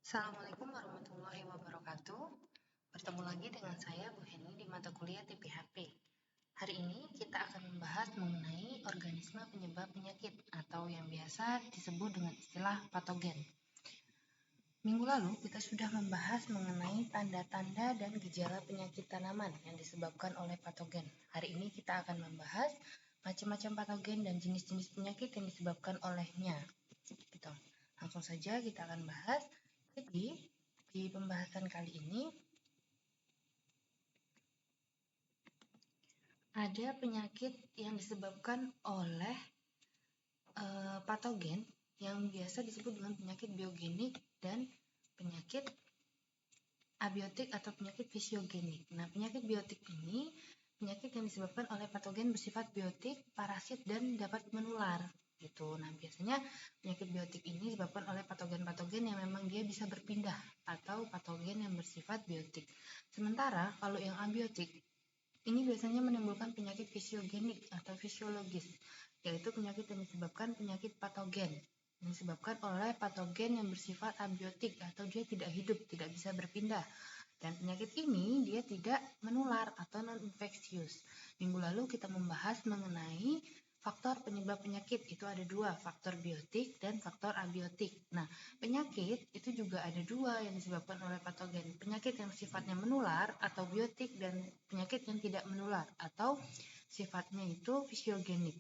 Assalamualaikum warahmatullahi wabarakatuh. Bertemu lagi dengan saya Bu Heni di mata kuliah TPHP. Hari ini kita akan membahas mengenai organisme penyebab penyakit atau yang biasa disebut dengan istilah patogen. Minggu lalu kita sudah membahas mengenai tanda-tanda dan gejala penyakit tanaman yang disebabkan oleh patogen. Hari ini kita akan membahas macam-macam patogen dan jenis-jenis penyakit yang disebabkan olehnya. Gitu. Langsung saja kita akan bahas. Jadi, di pembahasan kali ini ada penyakit yang disebabkan oleh patogen yang biasa disebut dengan penyakit biogenik dan penyakit abiotik atau penyakit fisiogenik. Nah, penyakit biotik ini penyakit yang disebabkan oleh patogen bersifat biotik, parasit, dan dapat menular. Gitu. Nah, biasanya penyakit biotik ini disebabkan oleh patogen-patogen yang memang dia bisa berpindah atau patogen yang bersifat biotik. Sementara kalau yang abiotik ini biasanya menimbulkan penyakit fisiogenik atau fisiologis, yaitu penyakit yang disebabkan penyakit patogen yang disebabkan oleh patogen yang bersifat abiotik atau dia tidak hidup, tidak bisa berpindah. Dan penyakit ini dia tidak menular atau non-infeksius. Minggu lalu kita membahas mengenai faktor penyebab penyakit. Itu ada dua, faktor biotik dan faktor abiotik. Nah, penyakit itu juga ada dua yang disebabkan oleh patogen. Penyakit yang sifatnya menular atau biotik dan penyakit yang tidak menular atau sifatnya itu fisiogenik.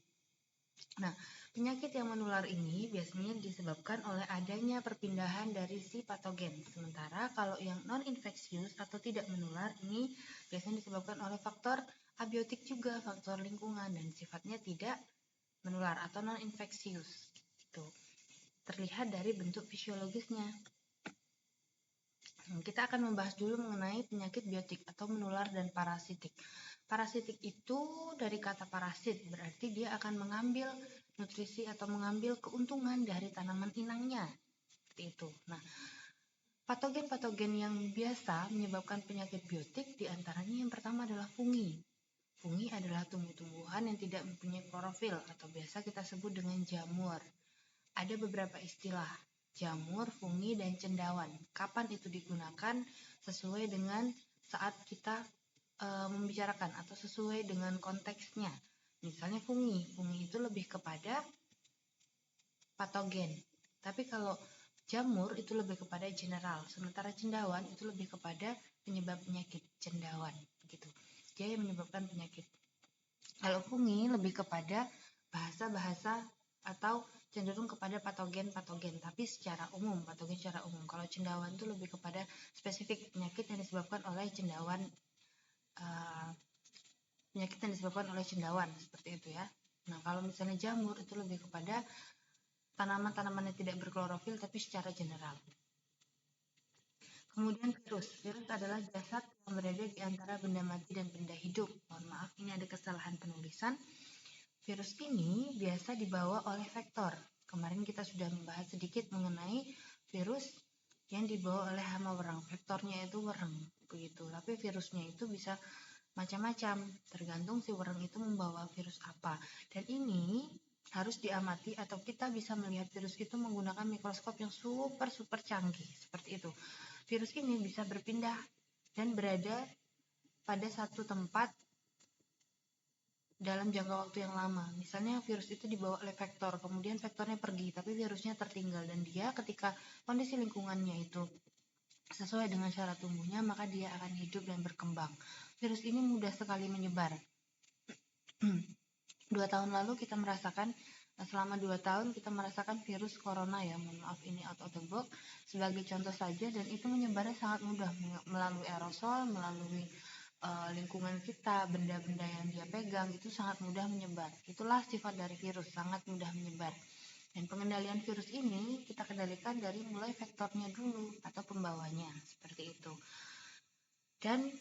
Nah, penyakit yang menular ini biasanya disebabkan oleh adanya perpindahan dari si patogen. Sementara kalau yang non-infeksius atau tidak menular ini biasanya disebabkan oleh faktor abiotik juga, faktor lingkungan dan sifatnya tidak menular atau non-infeksius. Gitu. Terlihat dari bentuk fisiologisnya. Kita akan membahas dulu mengenai penyakit biotik atau menular dan parasitik. Parasitik itu dari kata parasit, berarti dia akan mengambil nutrisi atau mengambil keuntungan dari tanaman inangnya. Seperti itu. Nah, patogen-patogen yang biasa menyebabkan penyakit biotik diantaranya yang pertama adalah fungi. Fungi adalah tumbuh-tumbuhan yang tidak mempunyai klorofil atau biasa kita sebut dengan jamur. Ada beberapa istilah, jamur, fungi, dan cendawan. Kapan itu digunakan sesuai dengan saat kita membicarakan atau sesuai dengan konteksnya. Misalnya fungi itu lebih kepada patogen. Tapi kalau jamur itu lebih kepada general, sementara cendawan itu lebih kepada penyebab penyakit cendawan gitu. Dia yang menyebabkan penyakit. Kalau fungi lebih kepada bahasa-bahasa atau cenderung kepada patogen-patogen, tapi secara umum, patogen secara umum. Kalau cendawan itu lebih kepada spesifik penyakit yang disebabkan oleh cendawan, penyakit yang disebabkan oleh cendawan, seperti itu ya. Nah, kalau misalnya jamur itu lebih kepada tanaman-tanaman yang tidak berklorofil, tapi secara general. Kemudian virus. Virus adalah jasad yang berada di antara benda mati dan benda hidup. Mohon maaf, ini ada kesalahan penulisan. Virus ini biasa dibawa oleh vektor. Kemarin kita sudah membahas sedikit mengenai virus yang dibawa oleh hama wereng. Vektornya itu wereng, begitu. Tapi virusnya itu bisa macam-macam, tergantung si wereng itu membawa virus apa. Dan ini harus diamati atau kita bisa melihat virus itu menggunakan mikroskop yang super canggih, seperti itu. Virus ini bisa berpindah dan berada pada satu tempat dalam jangka waktu yang lama. Misalnya virus itu dibawa oleh vektor, kemudian vektornya pergi, tapi virusnya tertinggal. Dan dia ketika kondisi lingkungannya itu sesuai dengan cara tumbuhnya, maka dia akan hidup dan berkembang. Virus ini mudah sekali menyebar. 2 tahun lalu kita merasakan, selama 2 tahun kita merasakan virus corona ya, mohon maaf ini out of the box, sebagai contoh saja, dan itu menyebarnya sangat mudah melalui aerosol, melalui lingkungan kita, benda-benda yang dia pegang itu sangat mudah menyebar. Itulah sifat dari virus, sangat mudah menyebar. Dan pengendalian virus ini kita kendalikan dari mulai vektornya dulu atau pembawanya, seperti itu. Dan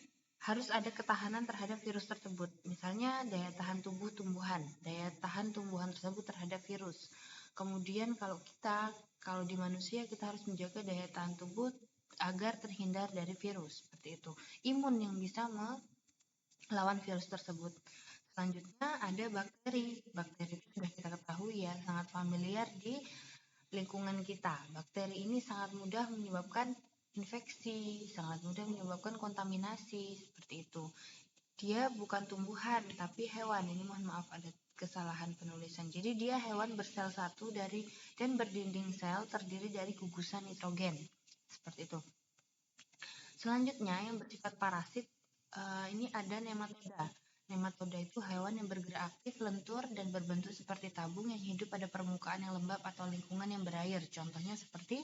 harus ada ketahanan terhadap virus tersebut. Misalnya daya tahan tubuh tumbuhan, daya tahan tumbuhan tersebut terhadap virus. Kemudian kalau di manusia kita harus menjaga daya tahan tubuh agar terhindar dari virus, seperti itu. Imun yang bisa melawan virus tersebut. Selanjutnya ada bakteri. Bakteri itu sudah kita ketahui ya, sangat familiar di lingkungan kita. Bakteri ini sangat mudah menyebabkan infeksi, sangat mudah menyebabkan kontaminasi, seperti itu. Dia bukan tumbuhan, tapi hewan. Ini mohon maaf ada kesalahan penulisan. Jadi dia hewan bersel satu dan berdinding sel terdiri dari gugusan nitrogen. Seperti itu. Selanjutnya yang bersifat parasit, ini ada nematoda. Nematoda itu hewan yang bergerak aktif, lentur, dan berbentuk seperti tabung yang hidup pada permukaan yang lembab atau lingkungan yang berair. Contohnya seperti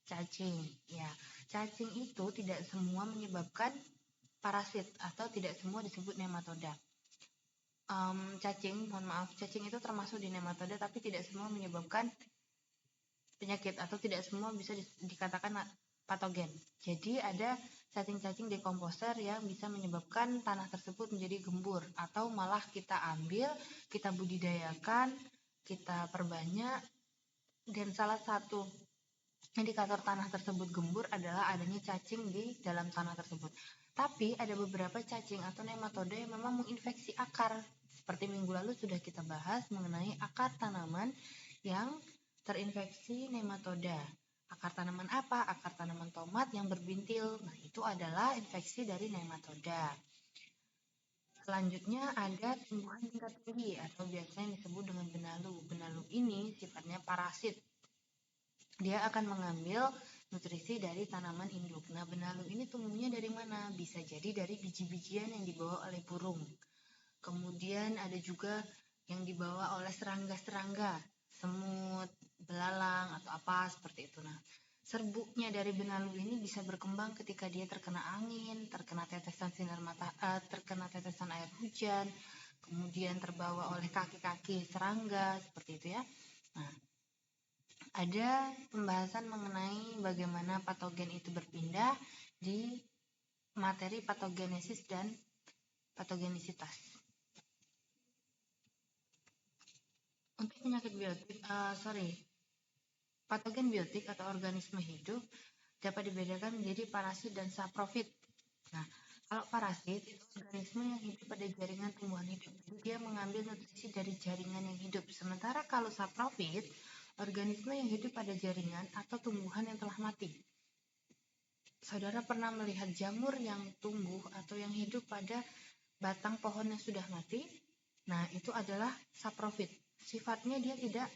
cacing. Ya, cacing itu tidak semua menyebabkan parasit atau tidak semua disebut nematoda. Cacing itu termasuk di nematoda, tapi tidak semua menyebabkan penyakit atau tidak semua bisa dikatakan patogen. Jadi ada cacing-cacing dekomposer yang bisa menyebabkan tanah tersebut menjadi gembur atau malah kita ambil, kita budidayakan, kita perbanyak, dan salah satu indikator tanah tersebut gembur adalah adanya cacing di dalam tanah tersebut. Tapi ada beberapa cacing atau nematoda yang memang menginfeksi akar. Seperti minggu lalu sudah kita bahas mengenai akar tanaman yang terinfeksi nematoda. Akar tanaman apa? Akar tanaman tomat yang berbintil. Nah, itu adalah infeksi dari nematoda. Selanjutnya ada tumbuhan tingkat tinggi atau biasanya disebut dengan benalu. Benalu ini sifatnya parasit. Dia akan mengambil nutrisi dari tanaman induk. Nah, benalu ini tumbuhnya dari mana? Bisa jadi dari biji-bijian yang dibawa oleh burung. Kemudian ada juga yang dibawa oleh serangga-serangga, semut, belalang, atau apa seperti itu. Nah, serbuknya dari benalu ini bisa berkembang ketika dia terkena angin, terkena tetesan terkena tetesan air hujan, kemudian terbawa oleh kaki-kaki serangga, seperti itu ya. Nah, ada pembahasan mengenai bagaimana patogen itu berpindah di materi patogenesis dan patogenisitas. Untuk penyakit patogen biotik atau organisme hidup dapat dibedakan menjadi parasit dan saprofit. Nah, kalau parasit itu organisme yang hidup pada jaringan tumbuhan hidup. Jadi dia mengambil nutrisi dari jaringan yang hidup. Sementara kalau saprofit, organisme yang hidup pada jaringan atau tumbuhan yang telah mati. Saudara pernah melihat jamur yang tumbuh atau yang hidup pada batang pohon yang sudah mati? Nah, itu adalah saprofit. Sifatnya dia tidak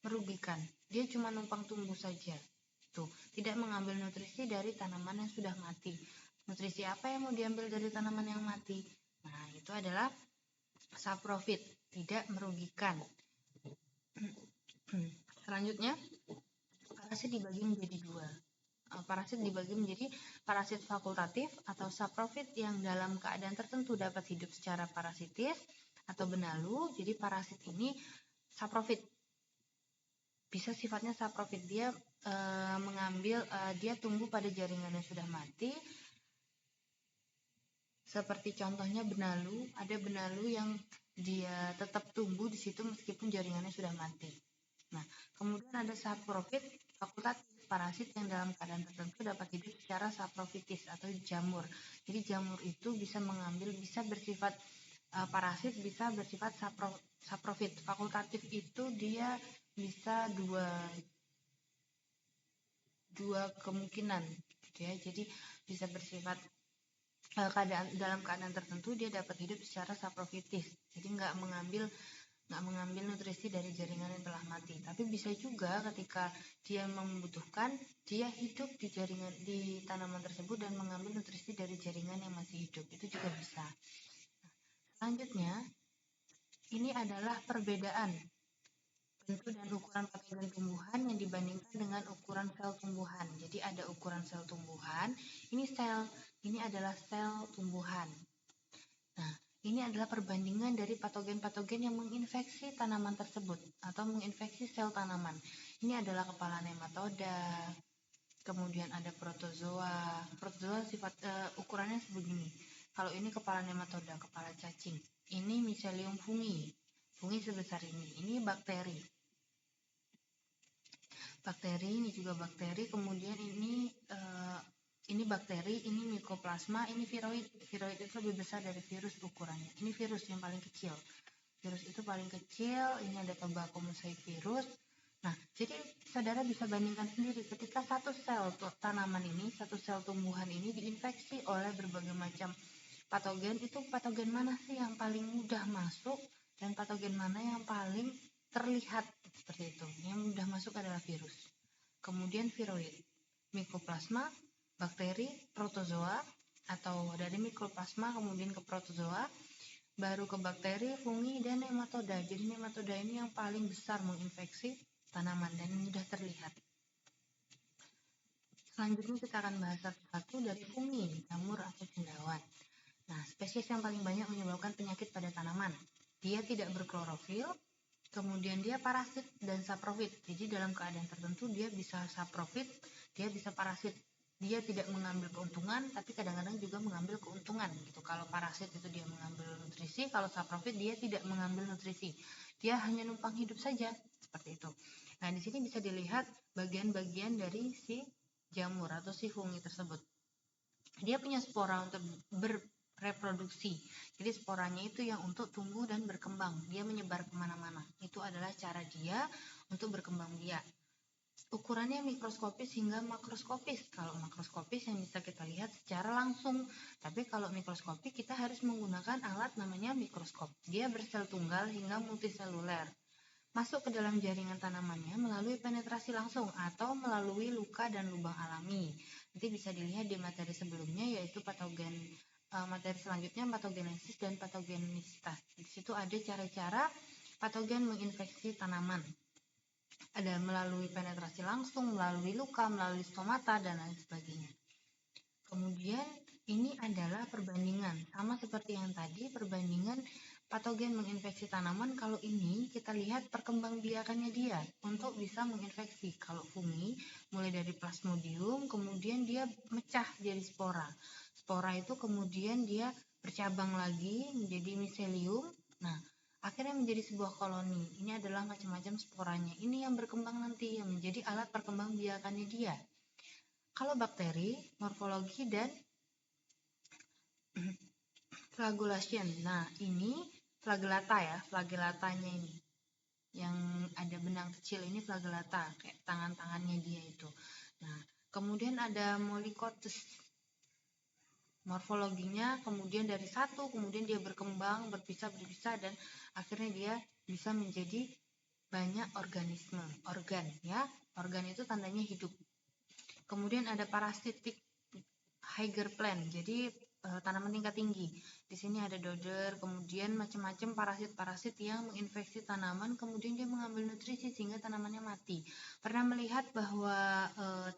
merugikan. Dia cuma numpang tumbuh saja. Tuh, tidak mengambil nutrisi dari tanaman yang sudah mati. Nutrisi apa yang mau diambil dari tanaman yang mati? Nah, itu adalah saprofit, tidak merugikan. Selanjutnya, parasit dibagi menjadi dua. Parasit dibagi menjadi parasit fakultatif atau saprofit yang dalam keadaan tertentu dapat hidup secara parasitis atau benalu. Jadi parasit ini saprofit, bisa sifatnya saprofit, dia dia tumbuh pada jaringan yang sudah mati. Seperti contohnya benalu, ada benalu yang dia tetap tumbuh di situ meskipun jaringannya sudah mati. Nah, kemudian ada saprofit fakultatif, parasit yang dalam keadaan tertentu dapat hidup secara saprofitis atau jamur. Jadi jamur itu bisa bersifat parasit, bisa bersifat saprofit. Fakultatif itu dia bisa dua kemungkinan, gitu ya. Jadi bisa bersifat dalam keadaan tertentu dia dapat hidup secara saprofitis. Jadi nggak mengambil nutrisi dari jaringan yang telah mati. Tapi bisa juga ketika dia membutuhkan, dia hidup di tanaman tersebut dan mengambil nutrisi dari jaringan yang masih hidup. Itu juga bisa. Selanjutnya, ini adalah perbedaan bentuk dan ukuran patogen tumbuhan yang dibandingkan dengan ukuran sel tumbuhan. Jadi ada ukuran sel tumbuhan, ini adalah sel tumbuhan. Nah, ini adalah perbandingan dari patogen-patogen yang menginfeksi tanaman tersebut atau menginfeksi sel tanaman. Ini adalah kepala nematoda, kemudian ada protozoa. Protozoa ukurannya sebegini. Kalau ini kepala nematoda, kepala cacing. Ini mycelium fungi. Fungi sebesar ini. Ini bakteri. Ini juga bakteri. Kemudian ini bakteri, ini mikoplasma, ini viroid. Viroid itu lebih besar dari virus ukurannya. Ini virus yang paling kecil. Virus itu paling kecil. Ini ada tobacco mosaic virus. Nah, jadi Saudara bisa bandingkan sendiri ketika satu sel tanaman ini, satu sel tumbuhan ini diinfeksi oleh berbagai macam patogen, itu patogen mana sih yang paling mudah masuk dan patogen mana yang paling terlihat seperti itu. Yang mudah masuk adalah virus. Kemudian viroid, mikroplasma, bakteri, protozoa, atau dari mikroplasma kemudian ke protozoa, baru ke bakteri, fungi, dan nematoda. Jadi nematoda ini yang paling besar menginfeksi tanaman dan mudah terlihat. Selanjutnya kita akan bahas satu-satu dari fungi, jamur atau cendawan. Nah, spesies yang paling banyak menyebabkan penyakit pada tanaman. Dia tidak berklorofil, kemudian dia parasit dan saprofit. Jadi dalam keadaan tertentu dia bisa saprofit, dia bisa parasit. Dia tidak mengambil keuntungan, tapi kadang-kadang juga mengambil keuntungan gitu. Kalau parasit itu dia mengambil nutrisi, kalau saprofit dia tidak mengambil nutrisi. Dia hanya numpang hidup saja, seperti itu. Nah, di sini bisa dilihat bagian-bagian dari si jamur atau si fungi tersebut. Dia punya spora untuk bereproduksi. Jadi sporanya itu yang untuk tumbuh dan berkembang. Dia menyebar kemana-mana. Itu adalah cara dia untuk berkembang biak. Ukurannya mikroskopis hingga makroskopis. Kalau makroskopis yang bisa kita lihat secara langsung. Tapi kalau mikroskopis kita harus menggunakan alat namanya mikroskop. Dia bersel tunggal hingga multiseluler. Masuk ke dalam jaringan tanamannya melalui penetrasi langsung atau melalui luka dan lubang alami. Nanti bisa dilihat di materi sebelumnya yaitu materi selanjutnya patogenesis dan patogenisitas. Di situ ada cara-cara patogen menginfeksi tanaman. Ada melalui penetrasi langsung, melalui luka, melalui stomata, dan lain sebagainya. Kemudian ini adalah perbandingan, sama seperti yang tadi, perbandingan patogen menginfeksi tanaman. Kalau ini kita lihat perkembangbiakannya dia untuk bisa menginfeksi. Kalau fungi mulai dari plasmodium, kemudian dia mecah jadi spora. Spora itu kemudian dia bercabang lagi menjadi miselium. Nah, akhirnya menjadi sebuah koloni. Ini adalah macam-macam sporanya. Ini yang berkembang nanti yang menjadi alat perkembangbiakannya dia. Kalau bakteri, morfologi dan flagellation. Nah, ini flagellata ya, flagellatanya ini. Yang ada benang kecil ini flagellata, kayak tangan-tangannya dia itu. Nah, kemudian ada Molycotus. Morfologinya kemudian dari satu, kemudian dia berkembang, berpisah, dan akhirnya dia bisa menjadi banyak organisme, organ ya. Organ itu tandanya hidup. Kemudian ada parasitic higher plant, jadi tanaman tingkat tinggi. Di sini ada dodder, kemudian macam-macam parasit-parasit yang menginfeksi tanaman, kemudian dia mengambil nutrisi sehingga tanamannya mati. Pernah melihat bahwa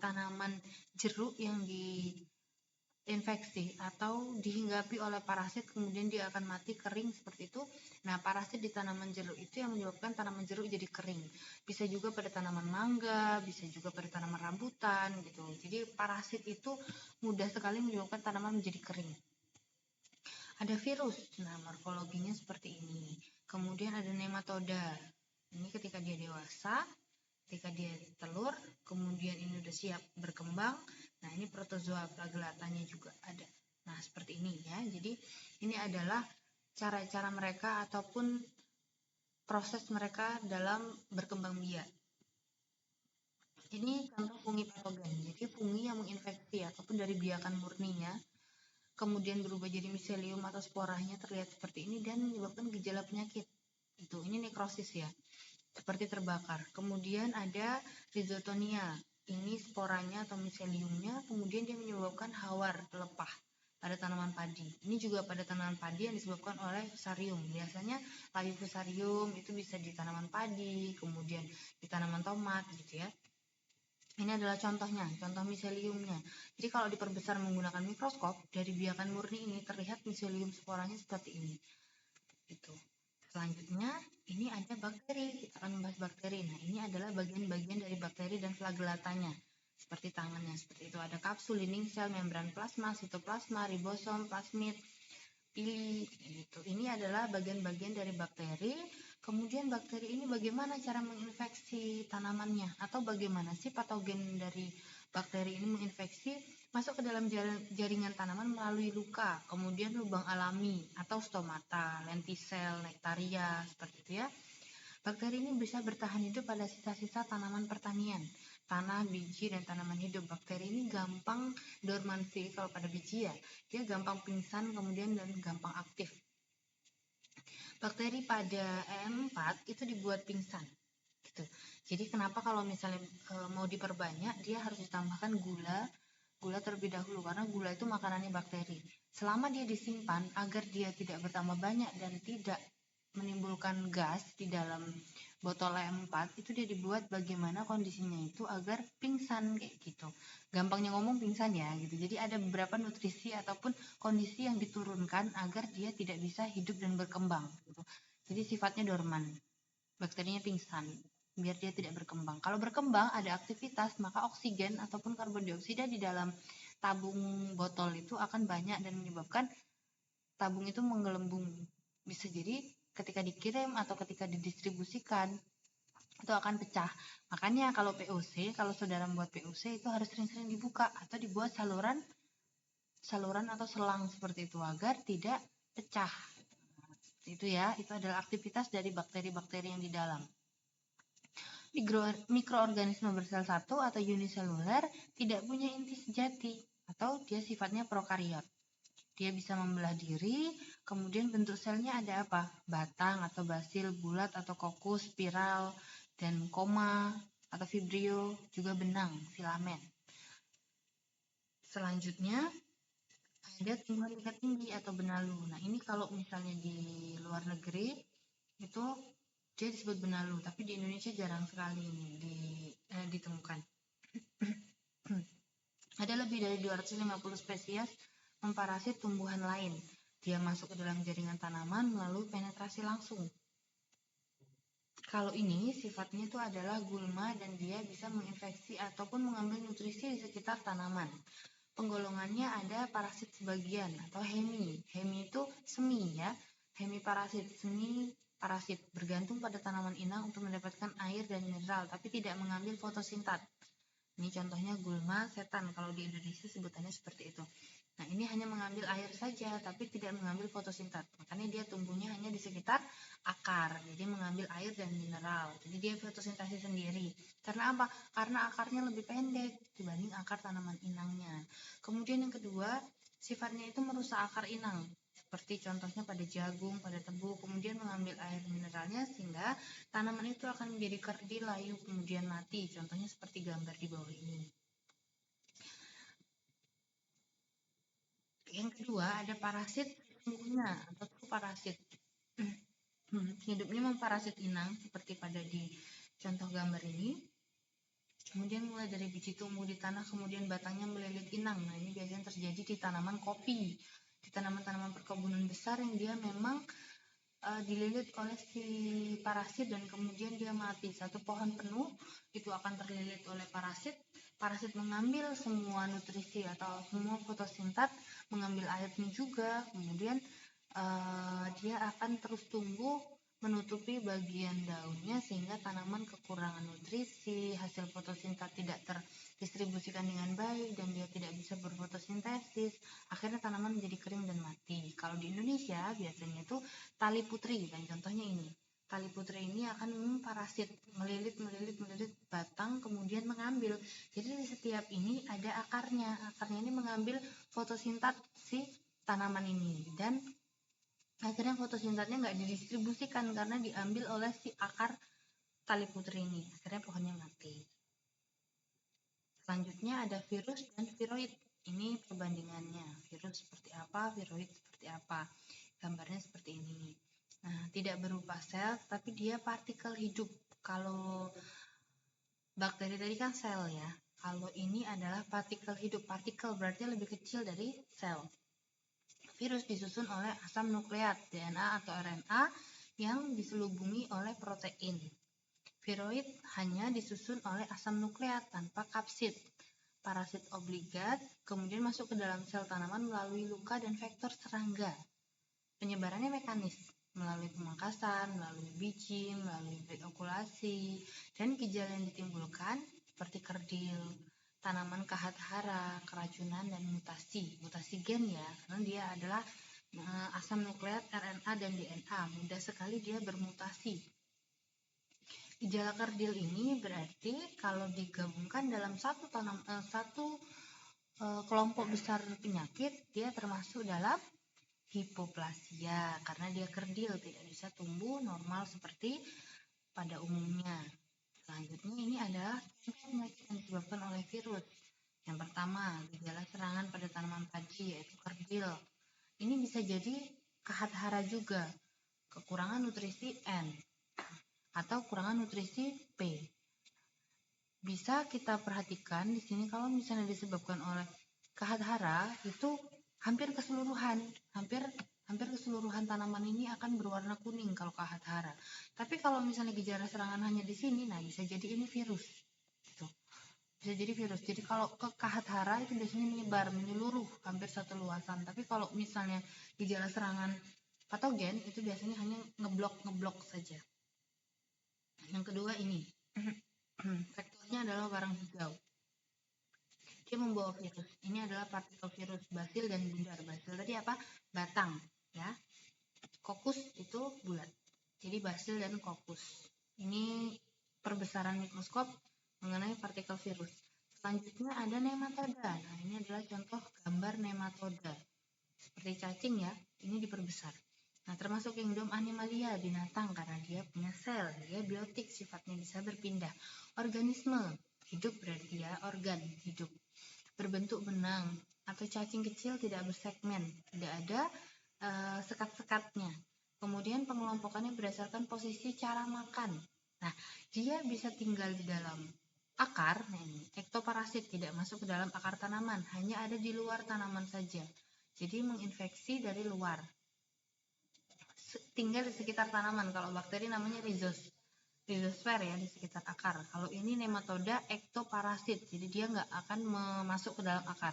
tanaman jeruk yang diinfeksi atau dihinggapi oleh parasit kemudian dia akan mati kering seperti itu. Nah, parasit di tanaman jeruk itu yang menyebabkan tanaman jeruk jadi kering. Bisa juga pada tanaman mangga, bisa juga pada tanaman rambutan gitu. Jadi parasit itu mudah sekali menyebabkan tanaman menjadi kering. Ada virus. Nah, morfologinya seperti ini. Kemudian ada nematoda. Ini ketika dia dewasa, ketika dia telur, kemudian ini udah siap berkembang. Nah, ini protozoa flagellatanya juga ada. Nah, seperti ini ya. Jadi, ini adalah cara-cara mereka ataupun proses mereka dalam berkembang biak. Ini contoh fungi patogen. Jadi, fungi yang menginfeksi ataupun dari biakan murninya, kemudian berubah jadi miselium atau sporanya terlihat seperti ini dan menyebabkan gejala penyakit. Ini nekrosis ya. Seperti terbakar. Kemudian ada rhizotonia. Ini sporanya atau miseliumnya, kemudian dia menyebabkan hawar pelepah pada tanaman padi. Ini juga pada tanaman padi yang disebabkan oleh fusarium. Biasanya layu fusarium itu bisa di tanaman padi, kemudian di tanaman tomat gitu ya. Ini adalah contohnya, contoh miseliumnya. Jadi kalau diperbesar menggunakan mikroskop, dari biakan murni ini terlihat miselium sporanya seperti ini. Gitu. Selanjutnya, ini ada bakteri. Kita akan membahas bakteri. Nah, ini adalah bagian-bagian dari bakteri dan flagellatanya. Seperti tangannya, seperti itu. Ada kapsul, dinding sel, membran plasma, sitoplasma, ribosom, plasmid, pili. Gitu. Ini adalah bagian-bagian dari bakteri. Kemudian bakteri ini bagaimana cara menginfeksi tanamannya? Atau bagaimana sih patogen dari bakteri ini menginfeksi? Masuk ke dalam jaringan tanaman melalui luka, kemudian lubang alami atau stomata, lentisel, nektaria, seperti itu ya. Bakteri ini bisa bertahan hidup pada sisa-sisa tanaman pertanian, tanah, biji, dan tanaman hidup. Bakteri ini gampang dormansi kalau pada biji ya, dia gampang pingsan kemudian dan gampang aktif. Bakteri pada EM4 itu dibuat pingsan. Gitu. Jadi kenapa kalau misalnya mau diperbanyak, dia harus ditambahkan gula terlebih dahulu karena gula itu makanannya bakteri. Selama dia disimpan agar dia tidak bertambah banyak dan tidak menimbulkan gas di dalam botol EM4, itu dia dibuat bagaimana kondisinya itu agar pingsan kayak gitu. Gampangnya ngomong pingsan ya gitu. Jadi ada beberapa nutrisi ataupun kondisi yang diturunkan agar dia tidak bisa hidup dan berkembang gitu. Jadi sifatnya dorman. Bakterinya pingsan biar dia tidak berkembang. Kalau berkembang ada aktivitas, maka oksigen ataupun karbon dioksida di dalam tabung botol itu akan banyak dan menyebabkan tabung itu menggelembung. Bisa jadi ketika dikirim atau ketika didistribusikan itu akan pecah. Makanya kalau POC, kalau saudara membuat POC itu harus sering-sering dibuka atau dibuat saluran atau selang seperti itu agar tidak pecah. Itu ya, itu adalah aktivitas dari bakteri-bakteri yang di dalam. Mikroorganisme bersel satu atau uniseluler tidak punya inti sejati atau dia sifatnya prokariot. Dia bisa membelah diri, kemudian bentuk selnya ada apa? Batang atau basil, bulat atau kokus, spiral, dan koma atau vibrio, juga benang, filamen. Selanjutnya ada tumbuhan tingkat tinggi atau benalu. Nah ini kalau misalnya di luar negeri itu dia disebut benalu, tapi di Indonesia jarang sekali ini ditemukan. Ada lebih dari 250 spesies memparasit tumbuhan lain. Dia masuk ke dalam jaringan tanaman melalui penetrasi langsung. Kalau ini sifatnya itu adalah gulma dan dia bisa menginfeksi ataupun mengambil nutrisi di sekitar tanaman. Penggolongannya ada parasit sebagian atau hemi. Hemi itu semi ya. Hemi parasit bergantung pada tanaman inang untuk mendapatkan air dan mineral tapi tidak mengambil fotosintat. Ini contohnya gulma setan, kalau di Indonesia sebutannya seperti itu. Nah ini hanya mengambil air saja tapi tidak mengambil fotosintat, makanya dia tumbuhnya hanya di sekitar akar, jadi mengambil air dan mineral, jadi dia fotosintesis sendiri. Karena apa? Karena akarnya lebih pendek dibanding akar tanaman inangnya. Kemudian yang kedua, sifatnya itu merusak akar inang, seperti contohnya pada jagung, pada tebu, kemudian mengambil air mineralnya sehingga tanaman itu akan menjadi kerdil, layu, kemudian mati. Contohnya seperti gambar di bawah ini. Yang kedua ada parasit sesungguhnya atau parasit. Hidupnya memparasit inang seperti pada di contoh gambar ini. Kemudian mulai dari biji tumbuh di tanah, kemudian batangnya melilit inang. Nah ini biasanya terjadi di tanaman kopi, di tanaman-tanaman perkebunan besar yang dia memang dililit oleh si parasit dan kemudian dia mati. Satu pohon penuh itu akan terlilit oleh parasit. Parasit mengambil semua nutrisi atau semua fotosintat, mengambil airnya juga, kemudian dia akan terus tumbuh menutupi bagian daunnya sehingga tanaman kekurangan nutrisi, hasil fotosintat tidak terdistribusikan dengan baik dan dia tidak bisa berfotosintesis, akhirnya tanaman menjadi kering dan mati. Kalau di Indonesia biasanya itu tali putri, dan contohnya ini. Tali putri ini akan parasit, melilit batang, kemudian mengambil. Jadi di setiap ini ada akarnya. Akarnya ini mengambil fotosintat si tanaman ini dan akhirnya fotosintatnya nggak didistribusikan karena diambil oleh si akar tali putri ini. Akhirnya pohonnya mati. Selanjutnya ada virus dan viroid. Ini perbandingannya. Virus seperti apa, viroid seperti apa. Gambarnya seperti ini. Nah, tidak berupa sel, tapi dia partikel hidup. Kalau bakteri tadi kan sel ya. Kalau ini adalah partikel hidup. Partikel berarti lebih kecil dari sel. Virus disusun oleh asam nukleat, DNA atau RNA, yang diselubungi oleh protein. Viroid hanya disusun oleh asam nukleat tanpa kapsid. Parasit obligat kemudian masuk ke dalam sel tanaman melalui luka dan vektor serangga. Penyebarannya mekanis, melalui pemangkasan, melalui biji, melalui okulasi, dan gejala yang ditimbulkan seperti kerdil, tanaman kahar-hara, keracunan, dan mutasi gen ya, karena dia adalah asam nukleat RNA dan DNA, mudah sekali dia bermutasi. Gejala kerdil ini berarti kalau digabungkan dalam satu kelompok besar penyakit, dia termasuk dalam hipoplasia karena dia kerdil, tidak bisa tumbuh normal seperti pada umumnya. Selanjutnya ini adalah penyakit yang disebabkan oleh virus. Yang pertama, gejala serangan pada tanaman padi yaitu kerdil. Ini bisa jadi kahat-hara juga, kekurangan nutrisi N atau kurangan nutrisi P. Bisa kita perhatikan di sini kalau misalnya disebabkan oleh kahat-hara itu hampir keseluruhan tanaman ini akan berwarna kuning kalau kahat-hara. Tapi kalau misalnya gejala serangan hanya di sini, nah bisa jadi ini virus. Gitu. Bisa jadi virus. Jadi kalau ke kahat-hara itu biasanya menyeluruh hampir satu luasan. Tapi kalau misalnya gejala serangan patogen itu biasanya hanya ngeblok saja. Yang kedua ini, faktornya adalah warang hijau. Dia membawa virus. Ini adalah partikel virus basil dan bundar. Basil tadi apa? Batang, ya. Kokus itu bulat. Jadi basil dan kokus. Ini perbesaran mikroskop mengenai partikel virus. Selanjutnya ada nematoda. Nah, ini adalah contoh gambar nematoda. Seperti cacing ya, ini diperbesar. Nah, termasuk kingdom animalia, binatang karena dia punya sel, dia biotik, sifatnya bisa berpindah. Organisme, hidup berarti ya, organ hidup. Berbentuk benang atau cacing kecil tidak bersegmen, tidak ada sekat-sekatnya. Kemudian pengelompokannya berdasarkan posisi cara makan. Nah, dia bisa tinggal di dalam akar, nah ini, ektoparasit tidak masuk ke dalam akar tanaman, hanya ada di luar tanaman saja. Jadi menginfeksi dari luar. Tinggal di sekitar tanaman. Kalau bakteri namanya rhizosfer ya, di sekitar akar. Kalau ini nematoda ektoparasit, jadi dia nggak akan masuk ke dalam akar.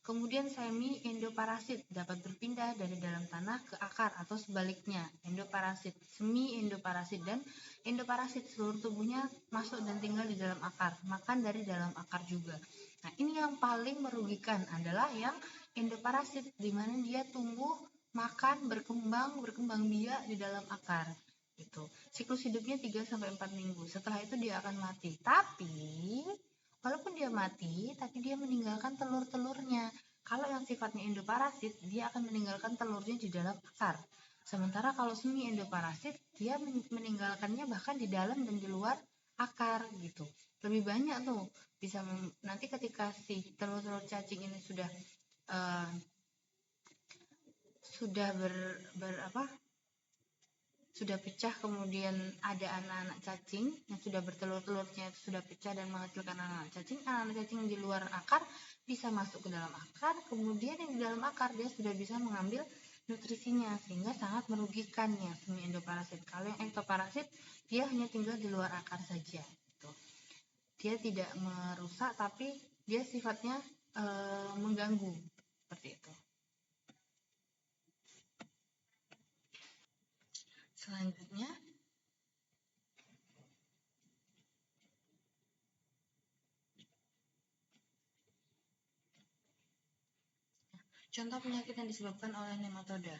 Kemudian semi endoparasit dapat berpindah dari dalam tanah ke akar atau sebaliknya. Endoparasit, semi endoparasit dan endoparasit seluruh tubuhnya masuk dan tinggal di dalam akar, makan dari dalam akar juga. Nah, ini yang paling merugikan adalah yang endoparasit, di mana dia tumbuh, makan, berkembang biak di dalam akar. Gitu. Siklus hidupnya 3-4 minggu. Setelah itu dia akan mati. Tapi walaupun dia mati, tapi dia meninggalkan telur-telurnya. Kalau yang sifatnya endoparasit, dia akan meninggalkan telurnya di dalam akar. Sementara kalau semi endoparasit, dia meninggalkannya bahkan di dalam dan di luar akar gitu. Lebih banyak tuh. Bisa nanti ketika si telur-telur cacing ini sudah sudah pecah, kemudian ada anak-anak cacing yang sudah bertelur-telurnya sudah pecah dan menghasilkan anak-anak cacing di luar akar bisa masuk ke dalam akar, kemudian yang di dalam akar dia sudah bisa mengambil nutrisinya sehingga sangat merugikannya semi endoparasit. Kalau yang ektoparasit dia hanya tinggal di luar akar saja gitu. Dia tidak merusak tapi dia sifatnya mengganggu seperti itu. Selanjutnya contoh penyakit yang disebabkan oleh nematoda.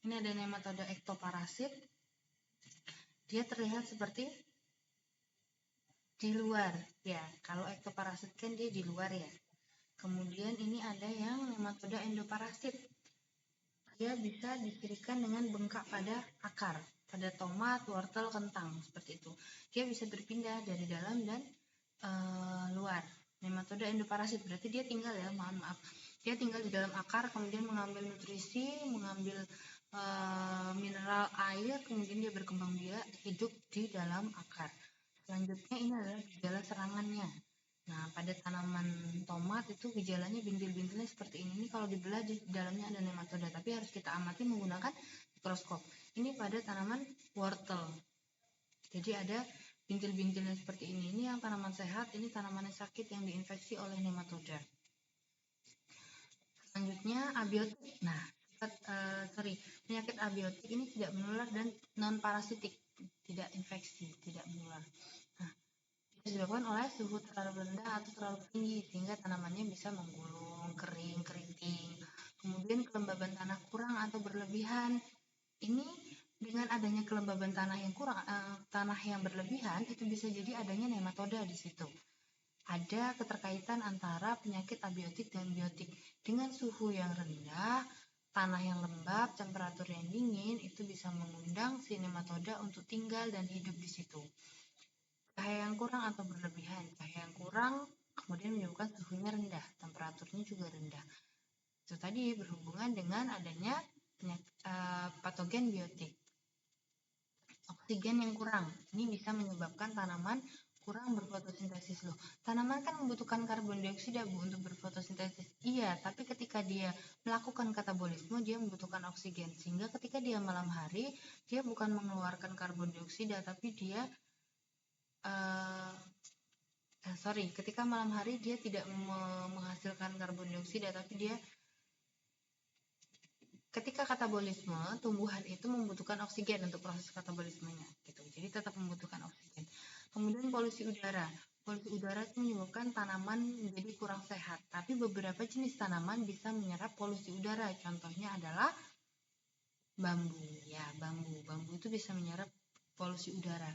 Ini ada nematoda ektoparasit. Dia terlihat seperti di luar ya. Kalau ektoparasit kan dia di luar ya. Kemudian ini ada yang nematoda endoparasit. Dia bisa dicirikan dengan bengkak pada akar, pada tomat, wortel, kentang seperti itu. Dia bisa berpindah dari dalam dan luar. Nematoda endoparasit berarti dia tinggal ya, maaf. Dia tinggal di dalam akar, kemudian mengambil nutrisi, mengambil mineral air, kemudian dia berkembang biak hidup di dalam akar. Selanjutnya ini adalah gejala serangannya. Nah, pada tanaman tomat itu gejalanya bintil-bintilnya seperti ini. Ini kalau dibelah di dalamnya ada nematoda, tapi harus kita amati menggunakan mikroskop. Ini pada tanaman wortel. Jadi ada bintil-bintilnya seperti ini. Ini yang tanaman sehat, ini tanaman yang sakit yang diinfeksi oleh nematoda. Selanjutnya abiotik. Nah, penyakit abiotik ini tidak menular dan non parasitik, tidak infeksi, tidak menular. Nah, disebabkan oleh suhu terlalu rendah atau terlalu tinggi sehingga tanamannya bisa menggulung, kering, keriting. Kemudian kelembaban tanah kurang atau berlebihan. Ini Dengan adanya kelembaban tanah yang berlebihan, itu bisa jadi adanya nematoda di situ. Ada keterkaitan antara penyakit abiotik dan biotik. Dengan suhu yang rendah, tanah yang lembab, temperatur yang dingin, itu bisa mengundang si nematoda untuk tinggal dan hidup di situ. Cahaya yang kurang atau berlebihan. Cahaya yang kurang kemudian menyebabkan suhunya rendah, temperaturnya juga rendah. Itu tadi berhubungan dengan adanya patogen biotik. Oksigen yang kurang, ini bisa menyebabkan tanaman kurang berfotosintesis loh. Tanaman kan membutuhkan karbon dioksida Bu untuk berfotosintesis. Iya, tapi ketika dia melakukan katabolisme dia membutuhkan oksigen. Sehingga ketika dia malam hari, dia bukan mengeluarkan karbon dioksida tapi dia ketika malam hari dia tidak menghasilkan karbon dioksida tapi dia ketika katabolisme, tumbuhan itu membutuhkan oksigen untuk proses katabolismenya, gitu. Jadi tetap membutuhkan oksigen. Kemudian polusi udara. Polusi udara itu menyebabkan tanaman menjadi kurang sehat. Tapi beberapa jenis tanaman bisa menyerap polusi udara. Contohnya adalah bambu. Ya, bambu. Bambu itu bisa menyerap polusi udara.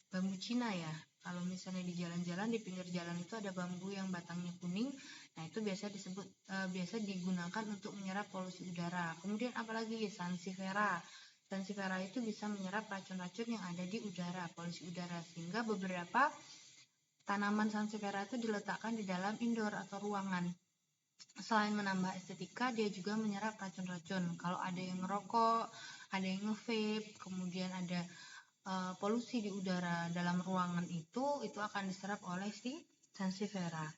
Bambu Cina ya. Kalau misalnya di jalan-jalan, di pinggir jalan itu ada bambu yang batangnya kuning. Nah, itu biasa digunakan untuk menyerap polusi udara. Kemudian apalagi sansevieria. Sansevieria itu bisa menyerap racun-racun yang ada di udara, polusi udara, sehingga beberapa tanaman sansevieria itu diletakkan di dalam indoor atau ruangan. Selain menambah estetika, dia juga menyerap racun-racun. Kalau ada yang ngerokok, ada yang nge-vape, kemudian ada polusi di udara dalam ruangan itu akan diserap oleh si sansevieria.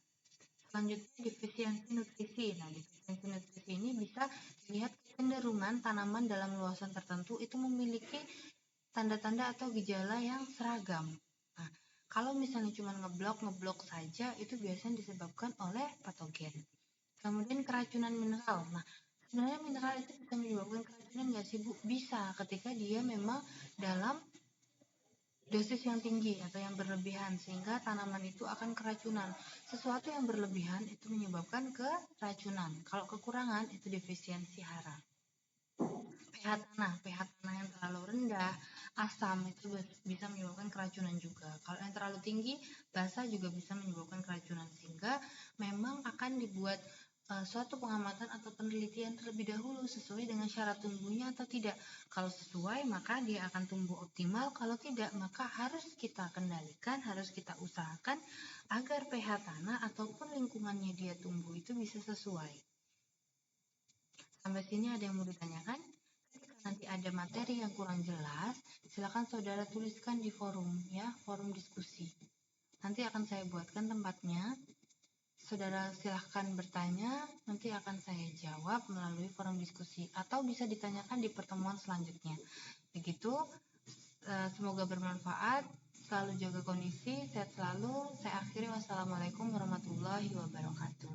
Selanjutnya defisiensi nutrisi. Nah, defisiensi nutrisi ini bisa dilihat kecenderungan tanaman dalam luasan tertentu itu memiliki tanda-tanda atau gejala yang seragam. Nah, kalau misalnya cuma ngeblok saja itu biasanya disebabkan oleh patogen. Kemudian keracunan mineral. Nah, sebenarnya mineral itu bisa menyebabkan keracunan nggak sih Bu? Bisa ketika dia memang dalam dosis yang tinggi atau yang berlebihan sehingga tanaman itu akan keracunan. Sesuatu yang berlebihan itu menyebabkan keracunan. Kalau kekurangan itu defisiensi hara. pH tanah yang terlalu rendah, asam itu bisa menyebabkan keracunan juga. Kalau yang terlalu tinggi, basa juga bisa menyebabkan keracunan sehingga memang akan dibuat suatu pengamatan atau penelitian terlebih dahulu sesuai dengan syarat tumbuhnya atau tidak. Kalau sesuai maka dia akan tumbuh optimal, kalau tidak maka harus kita kendalikan, harus kita usahakan agar pH tanah ataupun lingkungannya dia tumbuh itu bisa sesuai. Sampai sini ada yang mau ditanyakan? Ketika nanti ada materi yang kurang jelas, silakan saudara tuliskan di forum ya, forum diskusi. Nanti akan saya buatkan tempatnya. Saudara silahkan bertanya, nanti akan saya jawab melalui forum diskusi atau bisa ditanyakan di pertemuan selanjutnya. Begitu, semoga bermanfaat, selalu jaga kondisi, sehat selalu. Saya akhiri, wassalamualaikum warahmatullahi wabarakatuh.